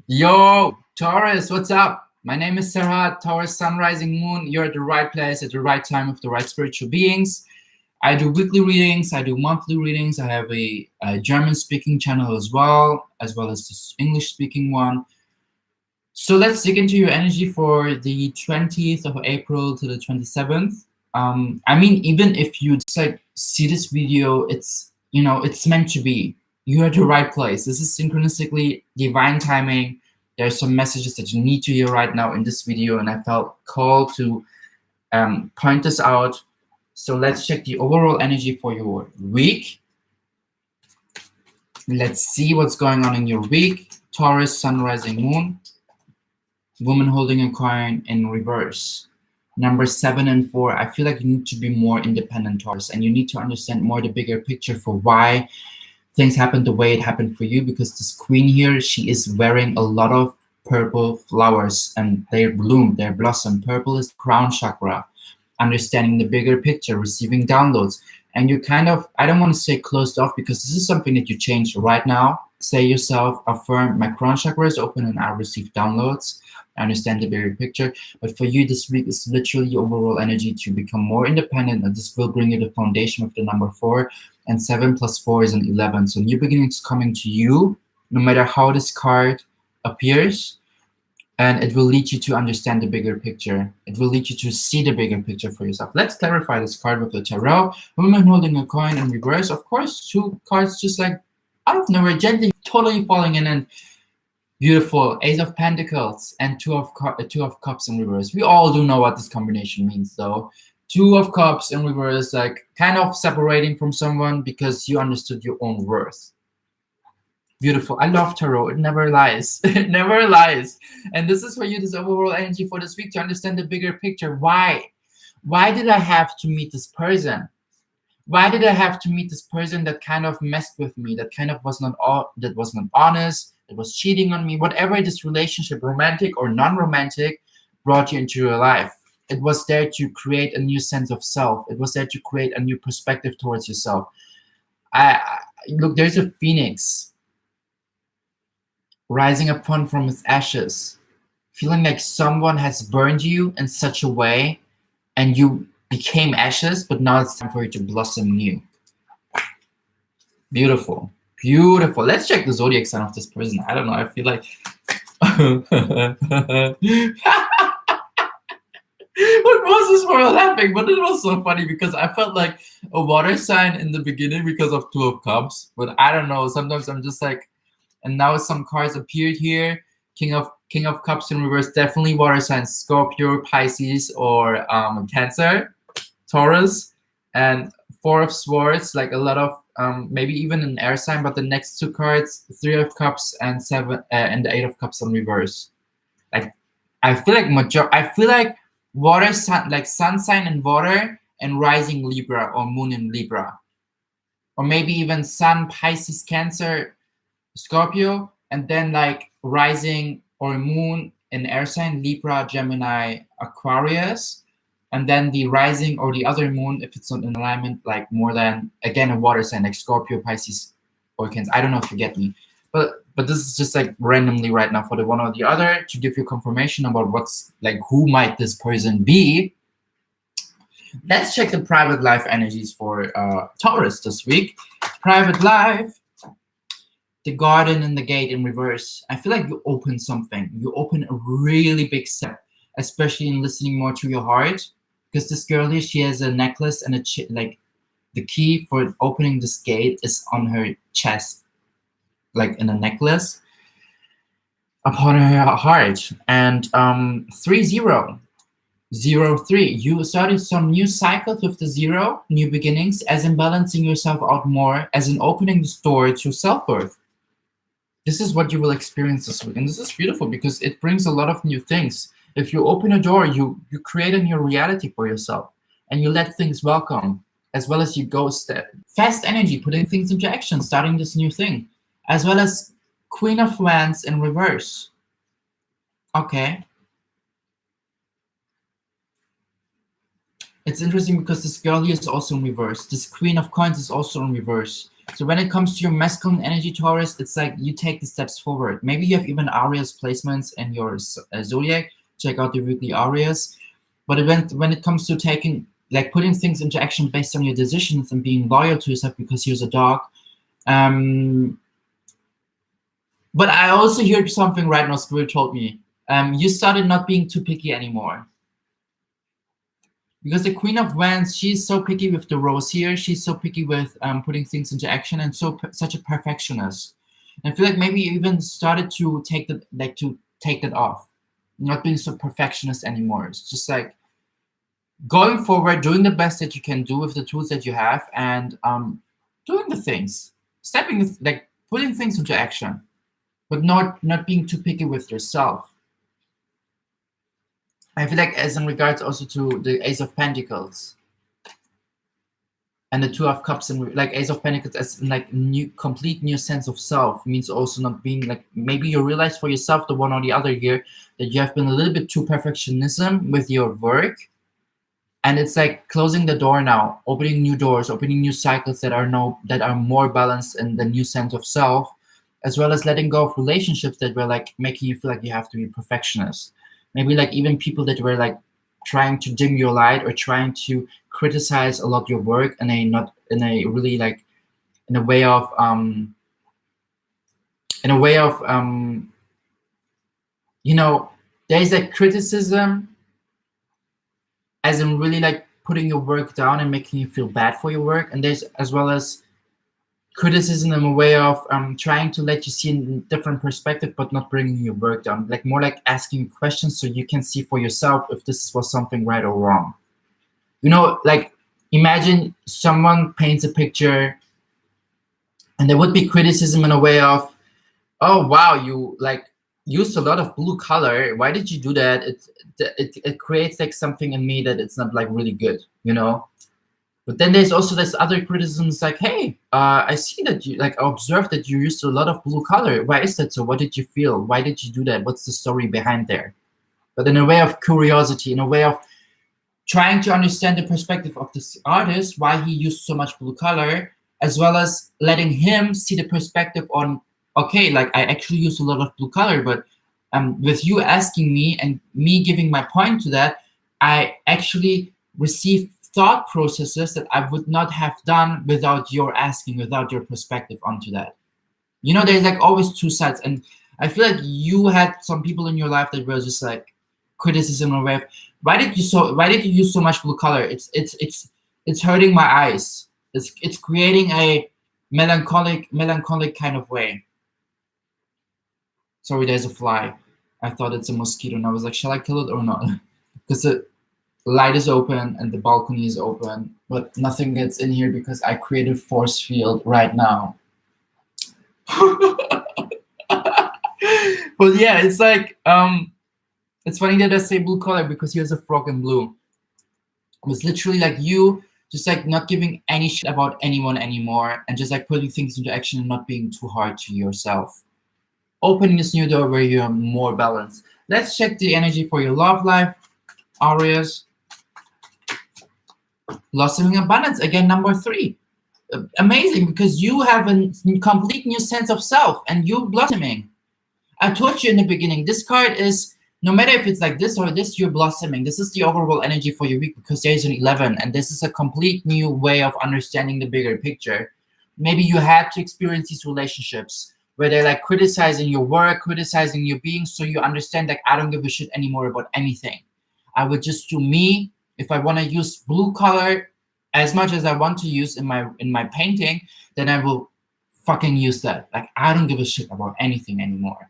Yo, Taurus, what's up? My name is Serhat, Taurus Sun Rising Moon. You're at the right place at the right time with the right spiritual beings. I do weekly readings, I do monthly readings. I have a German speaking channel as well as this English speaking one. So let's dig into your energy for the 20th of April to the 27th. I mean, even if you just like see this video, it's meant to be. You're at the right place. This is synchronistically divine timing. There's some messages that you need to hear right now in this video, and I felt called to point this out. So let's check the overall energy for your week. Let's see what's going on in your week. Taurus, Sun, Rising, Moon. Woman holding a coin in reverse. Number 7 and 4, I feel like you need to be more independent, Taurus, and you need to understand more the bigger picture for why things happened the way it happened for you, because this queen here, she is wearing a lot of purple flowers and they bloom, they blossom. Purple is crown chakra, understanding the bigger picture, receiving downloads. And you're kind of, I don't want to say closed off, because this is something that you change right now. Say yourself, affirm, my crown chakra is open and I receive downloads. I understand the bigger picture. But for you, this week is literally overall energy to become more independent, and this will bring you the foundation of the number 4. And 7 plus 4 is an 11. So new beginnings coming to you, no matter how this card appears. And it will lead you to understand the bigger picture. It will lead you to see the bigger picture for yourself. Let's clarify this card with the tarot. Woman holding a coin in reverse. Of course, 2 cards just like out of nowhere, gently, totally falling in, and beautiful. Ace of Pentacles and Two of Cups in reverse. We all do know what this combination means, though. 2 of Cups in reverse, like kind of separating from someone because you understood your own worth. Beautiful. I love tarot. It never lies. It never lies. And this is for you, this overall energy for this week, to understand the bigger picture. Why? Why did I have to meet this person? Why did I have to meet this person that kind of messed with me, that kind of was not honest, that was cheating on me? Whatever this relationship, romantic or non-romantic, brought you into your life. It was there to create a new sense of self. It was there to create a new perspective towards yourself. Look, there's a phoenix rising upon from its ashes, feeling like someone has burned you in such a way and you became ashes, but now it's time for you to blossom new. Beautiful. Beautiful. Let's check the zodiac sign of this person. I don't know. I feel like what was this for laughing? But it was so funny because I felt like a water sign in the beginning because of 2 of Cups. But I don't know. Sometimes I'm just like, and now some cards appeared here. King of Cups in reverse, definitely water signs. Scorpio, Pisces, or Cancer, Taurus. And 4 of Swords, like a lot of maybe even an air sign. But the next 2 cards, 3 of Cups and 7 and the 8 of Cups in reverse. Like I feel like water sign, like sun sign and water, and rising Libra or moon in Libra, or maybe even sun, Pisces, Cancer, Scorpio, and then like rising or moon in air sign, Libra, Gemini, Aquarius, and then the rising or the other moon, if it's not in alignment, like more than, again, a water sign like Scorpio, Pisces, or Cancer. I don't know if you get me, but this is just like randomly right now for the one or the other to give you confirmation about what's like, who might this person be. Let's check the private life energies for Taurus this week. Private life. The garden and the gate in reverse. I feel like you open something. You open a really big step, especially in listening more to your heart. Because this girl here, she has a necklace and like the key for opening this gate is on her chest, like in a necklace upon her heart. And 3003, you started some new cycles with the 0, new beginnings, as in balancing yourself out more, as in opening this door to self-worth. This is what you will experience this week. And this is beautiful because it brings a lot of new things. If you open a door, you create a new reality for yourself, and you let things welcome, as well as you go fast energy, putting things into action, starting this new thing, as well as Queen of Wands in reverse. Okay. It's interesting because this girl here is also in reverse. This Queen of Coins is also in reverse. So when it comes to your masculine energy, Taurus, it's like you take the steps forward. Maybe you have even Arias placements in your zodiac. Check out the weekly Arias. But when it comes to taking, like putting things into action based on your decisions and being loyal to yourself because you're a dog. But I also hear something right now. Spirit told me you started not being too picky anymore. Because the Queen of Wands, she's so picky with the rose here. She's so picky with putting things into action, and such a perfectionist. And I feel like maybe you even started to take that off, not being so perfectionist anymore. It's just like going forward, doing the best that you can do with the tools that you have, and doing the things, putting things into action, but not being too picky with yourself. I feel like as in regards also to the Ace of Pentacles and the Two of Cups, and like Ace of Pentacles as like complete new sense of self means also not being like, maybe you realize for yourself, the one or the other here, that you have been a little bit too perfectionism with your work, and it's like closing the door now, opening new doors, opening new cycles that are more balanced in the new sense of self, as well as letting go of relationships that were like making you feel like you have to be perfectionist. Maybe like even people that were like trying to dim your light or trying to criticize a lot your work in a way of there's like criticism as in really like putting your work down and making you feel bad for your work, and there's as well as criticism in a way of trying to let you see in different perspective, but not bringing your work down, like more like asking you questions so you can see for yourself if this was something right or wrong. Like imagine someone paints a picture and there would be criticism in a way of, oh wow, you like used a lot of blue color, why did you do that? It creates like something in me that it's not like really good. But then there's also this other criticisms like, hey, I see that I observed that you used a lot of blue color. Why is that so? What did you feel? Why did you do that? What's the story behind there? But in a way of curiosity, in a way of trying to understand the perspective of this artist, why he used so much blue color, as well as letting him see the perspective on, okay, like I actually used a lot of blue color, but with you asking me and me giving my point to that, I actually received thought processes that I would not have done without your asking, without your perspective onto that. There's like always two sides, and I feel like you had some people in your life that were just like criticism or whatever. Why did you use so much blue color? It's hurting my eyes. It's creating a melancholic kind of way. Sorry, there's a fly. I thought it's a mosquito, and I was like, shall I kill it or not? Because the light is open and the balcony is open, but nothing gets in here because I created force field right now. But yeah, it's like it's funny that I say blue color because here's a frog in blue. It's literally like you just like not giving any shit about anyone anymore, and just like putting things into action and not being too hard to yourself. Opening this new door where you are more balanced. Let's check the energy for your love life, Arias. Blossoming abundance, again, number 3. Amazing, because you have a complete new sense of self and you're blossoming. I told you in the beginning, this card is, no matter if it's like this or this, you're blossoming. This is the overall energy for your week because there's an 11, and this is a complete new way of understanding the bigger picture. Maybe you had to experience these relationships where they're like criticizing your work, criticizing your being, so you understand like I don't give a shit anymore about anything. I would just do me. If I want to use blue color as much as I want to use in my painting, then I will fucking use that. Like I don't give a shit about anything anymore.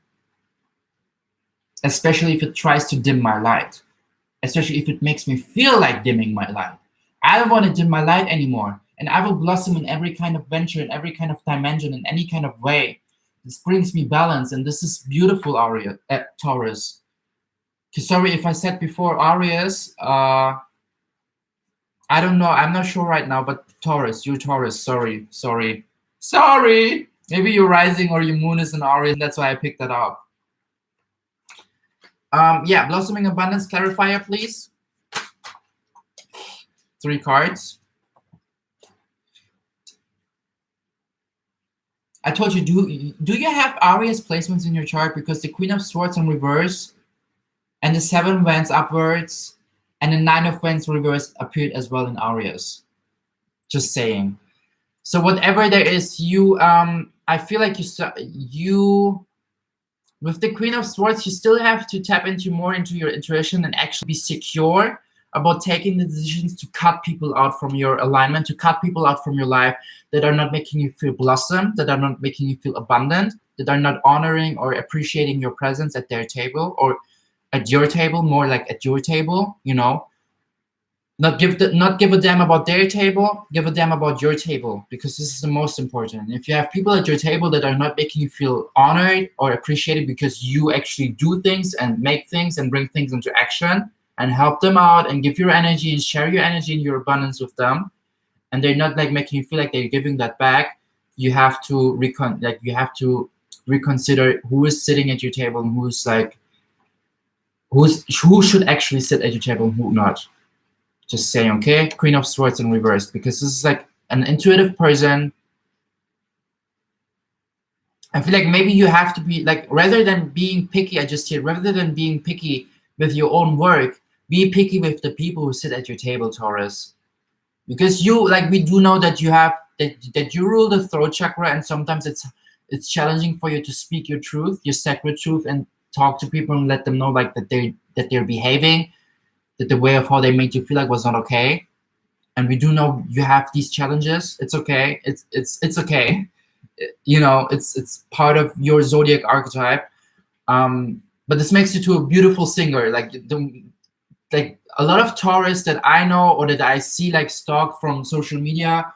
Especially if it tries to dim my light. Especially if it makes me feel like dimming my light. I don't want to dim my light anymore. And I will blossom in every kind of venture, in every kind of dimension, in any kind of way. This brings me balance, and this is beautiful, Taurus. Sorry if I said before Arias, I don't know, I'm not sure right now, but Taurus, you're Taurus, sorry. Maybe your rising or your moon is in Arias, and that's why I picked that up. Yeah, Blossoming Abundance clarifier, please. 3 cards. I told you, do you have Arias placements in your chart? Because the Queen of Swords in reverse and the 7 Wands upwards and the 9 of Wands reverse appeared as well in Arias. Just saying. So whatever there is, you I feel like you with the Queen of Swords, you still have to tap into more into your intuition and actually be secure about taking the decisions to cut people out from your alignment, to cut people out from your life that are not making you feel blossom, that are not making you feel abundant, that are not honoring or appreciating your presence at their table or at your table, more like at your table, you know. Not give a damn about their table, give a damn about your table, because this is the most important. If you have people at your table that are not making you feel honored or appreciated because you actually do things and make things and bring things into action and help them out and give your energy and share your energy and your abundance with them, and they're not like making you feel like they're giving that back, you have to reconsider who is sitting at your table and who's like who should actually sit at your table and who not. Just saying, okay? Queen of Swords in reverse, because this is like an intuitive person. I feel like maybe you have to be like, rather than being picky, rather than being picky with your own work, be picky with the people who sit at your table, Taurus. Because you, like, we do know that you have, that you rule the throat chakra, and sometimes it's challenging for you to speak your truth, your sacred truth, and talk to people and let them know like that they're behaving, that the way of how they made you feel like was not okay. And we do know you have these challenges. It's okay. It's okay. You know, it's part of your zodiac archetype. But this makes you to a beautiful singer. Like a lot of Taurus that I know or that I see like stalk from social media,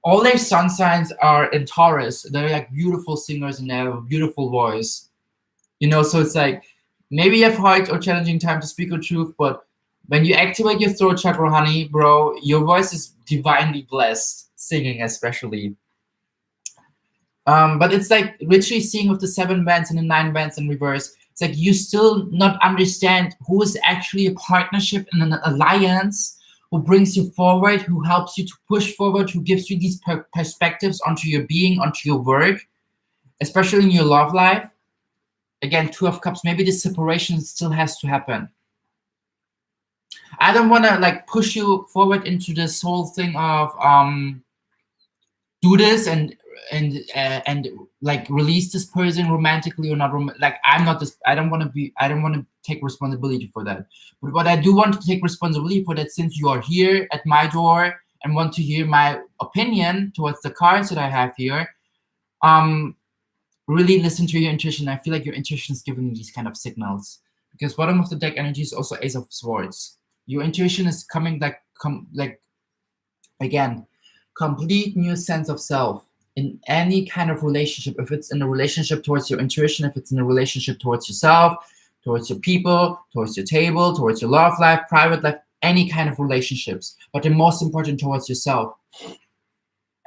all their sun signs are in Taurus. They're like beautiful singers and they have a beautiful voice. You know, so it's like maybe you have hard or challenging time to speak your truth, but when you activate your throat chakra, honey, bro, your voice is divinely blessed, singing especially. But it's like literally seeing with the 7 bands and the 9 bands in reverse. It's like you still not understand who is actually a partnership and an alliance, who brings you forward, who helps you to push forward, who gives you these perspectives onto your being, onto your work, especially in your love life. Again, 2 of Cups, maybe the separation still has to happen. I don't want to like push you forward into this whole thing of do this and like release this person romantically or not. Like I'm not this. I don't want to take responsibility for that. But what I do want to take responsibility for that, since you are here at my door and want to hear my opinion towards the cards that I have here, really listen to your intuition. I feel like your intuition is giving you these kind of signals, because bottom of the deck energy is also Ace of Swords. Your intuition is coming again, complete new sense of self in any kind of relationship. If it's in a relationship towards your intuition, if it's in a relationship towards yourself, towards your people, towards your table, towards your love life, private life, any kind of relationships, but the most important towards yourself.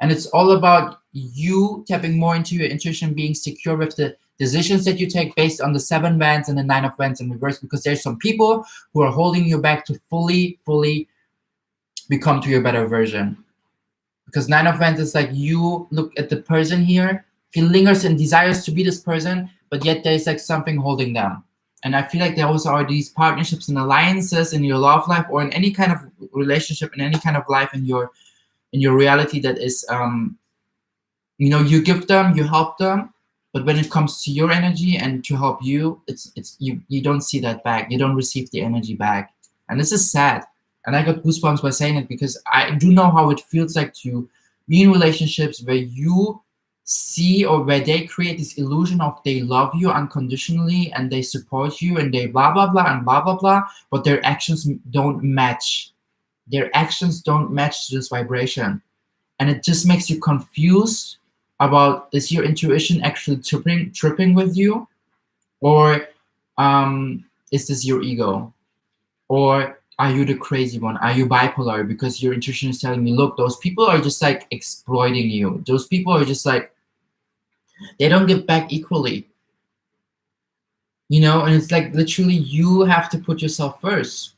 And it's all about you tapping more into your intuition, being secure with the decisions that you take based on the 7 bands and the 9 of Wands in reverse, because there's some people who are holding you back to fully become to your better version. Because 9 of Wands is like, you look at the person here, he lingers and desires to be this person, but yet there's like something holding them. And I feel like there also are these partnerships and alliances in your love life or in any kind of relationship, in any kind of life in your reality that is, you know, you give them, you help them, but when it comes to your energy and to help you, you don't see that back. You don't receive the energy back. And this is sad. And I got goosebumps by saying it, because I do know how it feels like to be in relationships where you see, or where they create this illusion of they love you unconditionally and they support you and they blah, blah, blah, and blah, blah, blah, but their actions don't match. Their actions don't match to this vibration. And it just makes you confused about, is your intuition actually tripping with you? Or is this your ego? Or are you the crazy one? Are you bipolar? Because your intuition is telling you, look, those people are just like exploiting you. Those people are just like, they don't give back equally. You know, and it's like literally you have to put yourself first.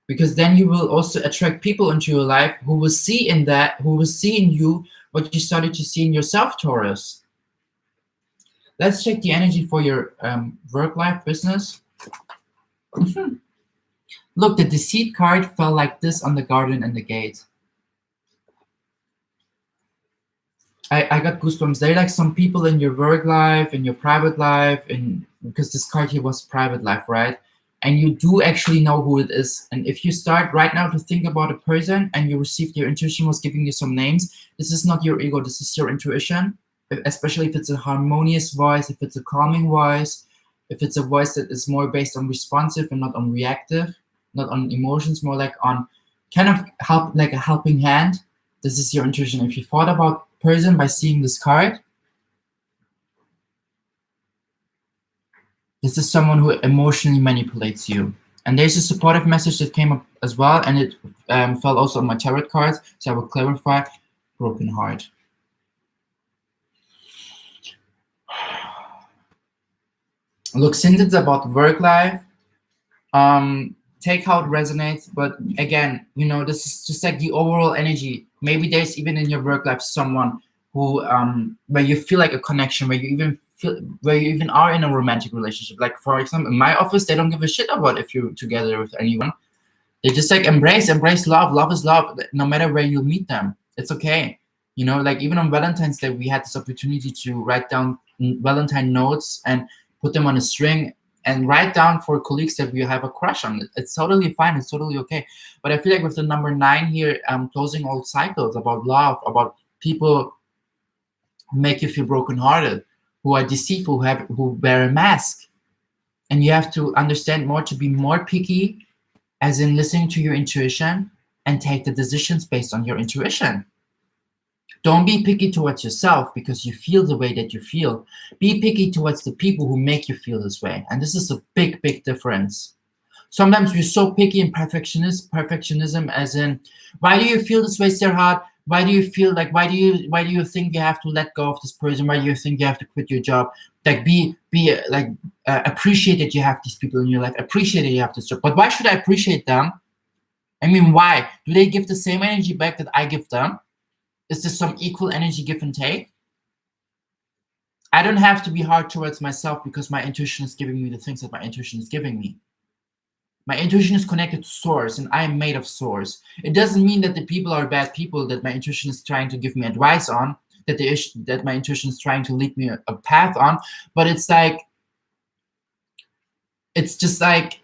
Because then you will also attract people into your life who will see in you what you started to see in yourself, Taurus. Let's check the energy for your work life business. Look, the Deceit card fell like this on the garden and the gate. I got goosebumps. There are like some people in your work life, in your private life, and because this card here was private life, right? And you do actually know who it is. And if you start right now to think about a person and you received your intuition was giving you some names, this is not your ego, this is your intuition. Especially if it's a harmonious voice, if it's a calming voice, if it's a voice that is more based on responsive and not on reactive, not on emotions, more like on kind of help, like a helping hand. This is your intuition. If you thought about person by seeing this card, this is someone who emotionally manipulates you. And there's a supportive message that came up as well, and it fell also on my tarot cards, so I will clarify. Broken heart. Look, since it's about work life, take how it resonates, but again, you know, this is just like the overall energy. Maybe there's even in your work life someone who where you feel like a connection, where you even are in a romantic relationship. Like for example, in my office, they don't give a shit about if you're together with anyone. They just like embrace love. Love is love, no matter where you meet them. It's okay. You know, like even on Valentine's Day, we had this opportunity to write down Valentine notes and put them on a string and write down for colleagues that we have a crush on. It's totally fine. It's totally okay. But I feel like with the number 9 here, closing old cycles about love, about people who make you feel brokenhearted, who are deceitful, who wear a mask. And you have to understand more to be more picky, as in listening to your intuition and take the decisions based on your intuition. Don't be picky towards yourself because you feel the way that you feel. Be picky towards the people who make you feel this way. And this is a big, big difference. Sometimes we're so picky and perfectionism as in, why do you feel this way, Serhat? Why do you feel like, why do you think you have to let go of this person? Why do you think you have to quit your job? Like appreciate that you have these people in your life. Appreciate that you have this job. But why should I appreciate them? I mean, why? Do they give the same energy back that I give them? Is there some equal energy give and take? I don't have to be hard towards myself because my intuition is giving me the things that my intuition is giving me. My intuition is connected to source, and I am made of source. It doesn't mean that the people are bad people that my intuition is trying to give me advice on, that my intuition is trying to lead me a path on, but it's just like,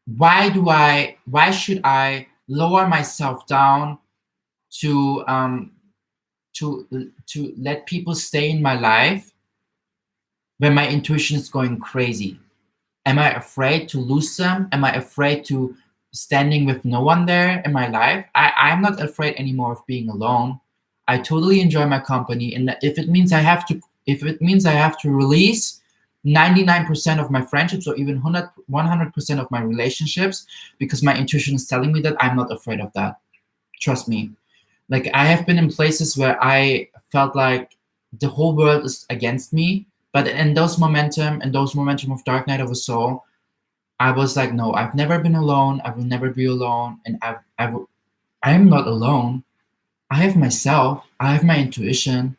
why should I lower myself down to let people stay in my life when my intuition is going crazy? Am I afraid to lose them? Am I afraid to standing with no one there in my life? I'm not afraid anymore of being alone. I totally enjoy my company, and if it means I have to release 99% of my friendships or even 100% of my relationships because my intuition is telling me that, I'm not afraid of that. Trust me. Like, I have been in places where I felt like the whole world is against me, but in those momentum of Dark Night of the Soul, I was like, no, I've never been alone. I will never be alone, and I am not alone. I have myself. I have my intuition.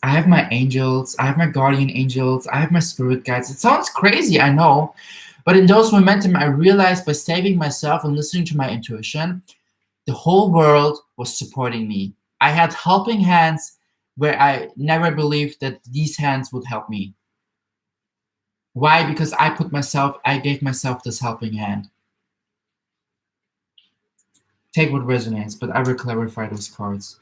I have my angels. I have my guardian angels. I have my spirit guides. It sounds crazy, I know, but in those momentum, I realized by saving myself and listening to my intuition, the whole world was supporting me. I had helping hands where I never believed that these hands would help me. Why? Because I gave myself this helping hand. Take what resonates, but I will clarify those cards.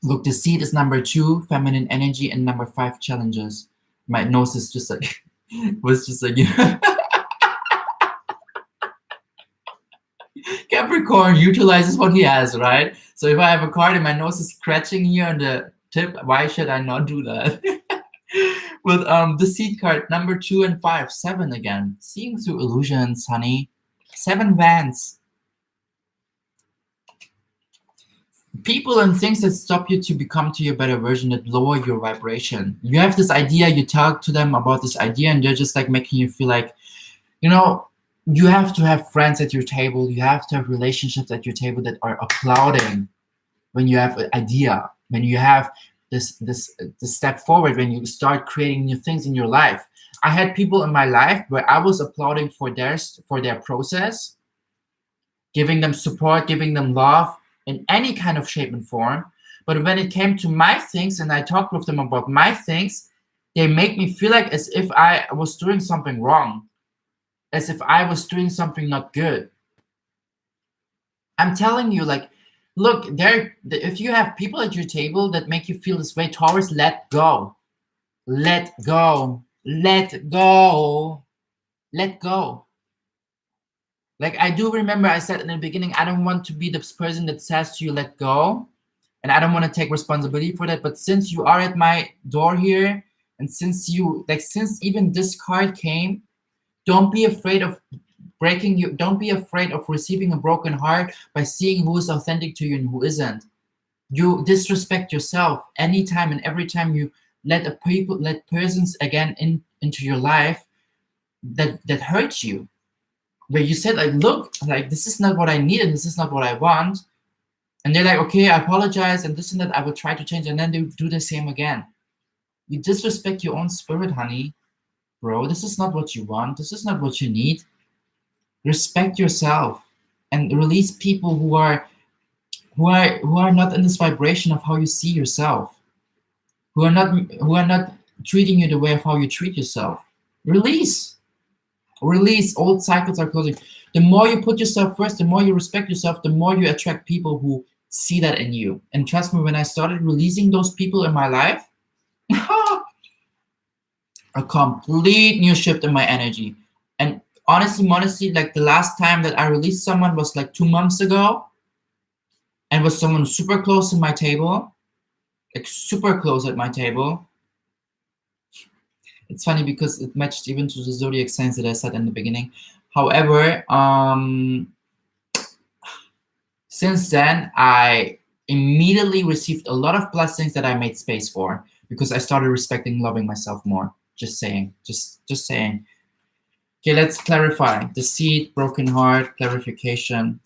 Look, Deceit is number 2, feminine energy, and number 5, challenges. My nose is just like, was just like, Capricorn utilizes what he has, right? So if I have a card and my nose is scratching here on the tip, why should I not do that? With Deceit card, number 2 and 5, 7 again. Seeing through illusions, honey. 7 Wands. People and things that stop you to become to your better version, that lower your vibration. You have this idea, you talk to them about this idea, and they're just like making you feel like, you know, you have to have friends at your table, you have to have relationships at your table that are applauding when you have an idea, when you have this step forward, when you start creating new things in your life. I had people in my life where I was applauding for their process, giving them support, giving them love in any kind of shape and form. But when it came to my things and I talked with them about my things, they make me feel like as if I was doing something wrong, as if I was doing something not good. I'm telling you, like, look, if you have people at your table that make you feel this way, Taurus, let go. Let go. Let go. Let go. Like, I do remember I said in the beginning, I don't want to be this person that says to you, let go. And I don't want to take responsibility for that. But since you are at my door here, and since even this card came, don't be afraid of breaking you. Don't be afraid of receiving a broken heart by seeing who is authentic to you and who isn't. You disrespect yourself anytime and every time you let persons again into your life that hurts you. Where you said, like, look, like, this is not what I need and this is not what I want. And they're like, okay, I apologize and this and that, I will try to change. And then they do the same again. You disrespect your own spirit, honey. Bro, this is not what you want. This is not what you need. Respect yourself and release people who are not in this vibration of how you see yourself, who are not treating you the way of how you treat yourself. Release. Old cycles are closing. The more you put yourself first, the more you respect yourself, the more you attract people who see that in you. And trust me, when I started releasing those people in my life, a complete new shift in my energy. And honestly, like, the last time that I released someone was like 2 months ago, and was someone super close in my table, like super close at my table. It's funny because it matched even to the zodiac signs that I said in the beginning. However, since then, I immediately received a lot of blessings that I made space for, because I started respecting, loving myself more. Just saying. Just saying. Okay, let's clarify. Deceit, broken heart, clarification.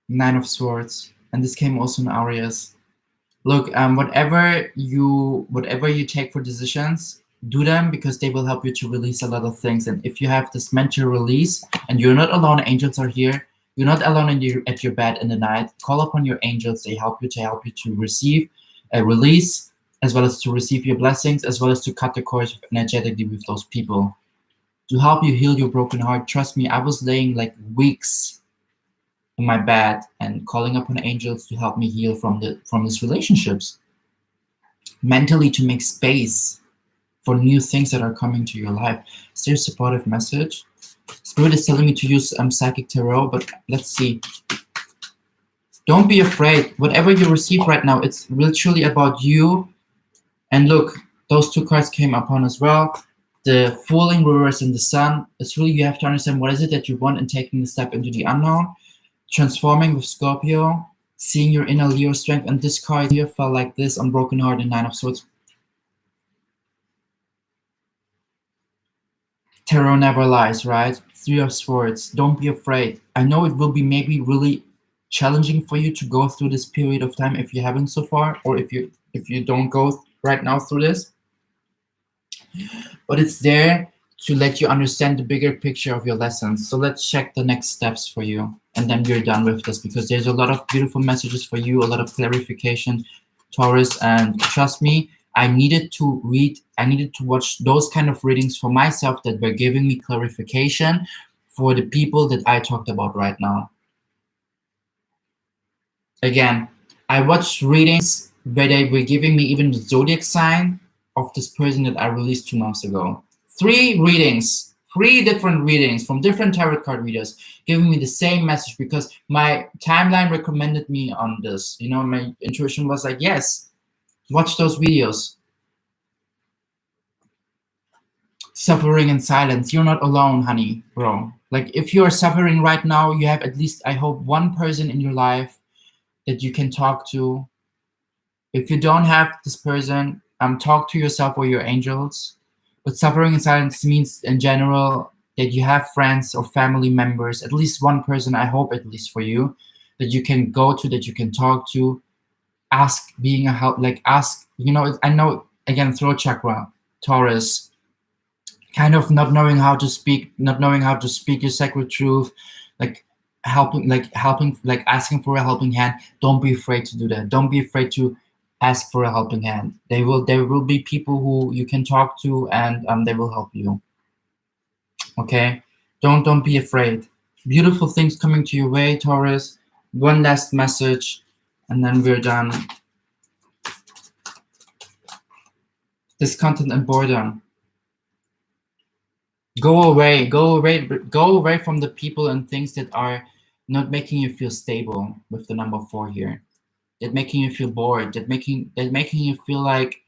Nine of Swords. And this came also in Arias. Look, whatever you take for decisions, do them because they will help you to release a lot of things. And if you have this mental release, and you're not alone, angels are here. You're not alone at your bed in the night. Call upon your angels. They help you to receive a release, as well as to receive your blessings, as well as to cut the cords energetically with those people, to help you heal your broken heart. Trust me, I was laying like weeks in my bed and calling upon angels to help me heal from these relationships, mentally, to make space for new things that are coming to your life. Is there a supportive message? Spirit is telling me to use psychic tarot, but let's see. Don't be afraid. Whatever you receive right now, it's literally about you. And look, those two cards came upon as well. The Fool in reverse and the Sun. It's really, you have to understand what is it that you want, and taking the step into the unknown. Transforming with Scorpio, seeing your inner Leo strength. And this card here felt like this on Broken Heart and Nine of Swords. Tarot never lies, right? Three of Swords. Don't be afraid. I know it will be maybe really challenging for you to go through this period of time if you haven't so far, or if you don't go right now through this. But it's there to let you understand the bigger picture of your lessons. So let's check the next steps for you, and then we're done with this, because there's a lot of beautiful messages for you, a lot of clarification, Taurus. And trust me, I needed to watch those kind of readings for myself that were giving me clarification for the people that I talked about right now. Again, I watched readings where they were giving me even the zodiac sign of this person that I released 2 months ago. 3 different readings from different tarot card readers giving me the same message, because my timeline recommended me on this. You know, my intuition was like, yes, watch those videos. Suffering in silence. You're not alone, honey, bro. Like, if you're suffering right now, you have at least, I hope, one person in your life that you can talk to. If you don't have this person, talk to yourself or your angels. But suffering in silence means in general that you have friends or family members, at least one person, I hope at least for you, that you can go to, that you can talk to, ask, being a help, like ask, you know, I know, again, throat chakra, Taurus, kind of not knowing how to speak, not knowing how to speak your sacred truth, like helping, like asking for a helping hand. Don't be afraid to do that. Don't be afraid to ask for a helping hand. There will be people who you can talk to, and they will help you. Okay, don't be afraid. Beautiful things coming to your way, Taurus. One last message, and then we're done. Discontent and boredom. Go away from the people and things that are not making you feel stable with the number 4 here. That making you feel bored, that making you feel like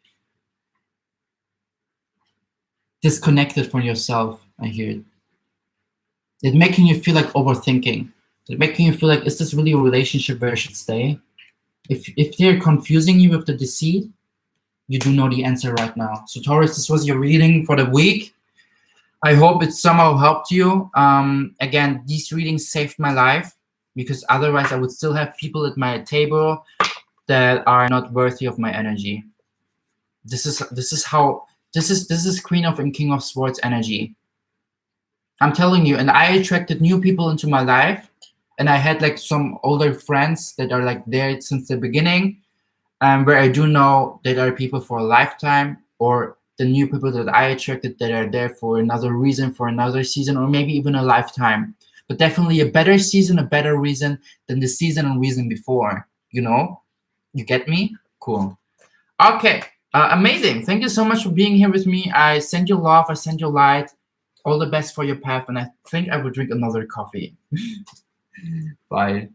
disconnected from yourself. I hear it. That making you feel like overthinking. That making you feel like, is this really a relationship where I should stay? If they're confusing you with the deceit, you do know the answer right now. So Taurus, this was your reading for the week. I hope it somehow helped you. Again, these readings saved my life, because otherwise I would still have people at my table that are not worthy of my energy. This is Queen of and King of Swords energy. I'm telling you, and I attracted new people into my life, and I had like some older friends that are like there since the beginning, where I do know that are people for a lifetime, or the new people that I attracted that are there for another reason, for another season, or maybe even a lifetime. But definitely a better season, a better reason than the season and reason before. You know? You get me? Cool. Okay. Amazing. Thank you so much for being here with me. I send you love. I send you light. All the best for your path. And I think I will drink another coffee. Bye.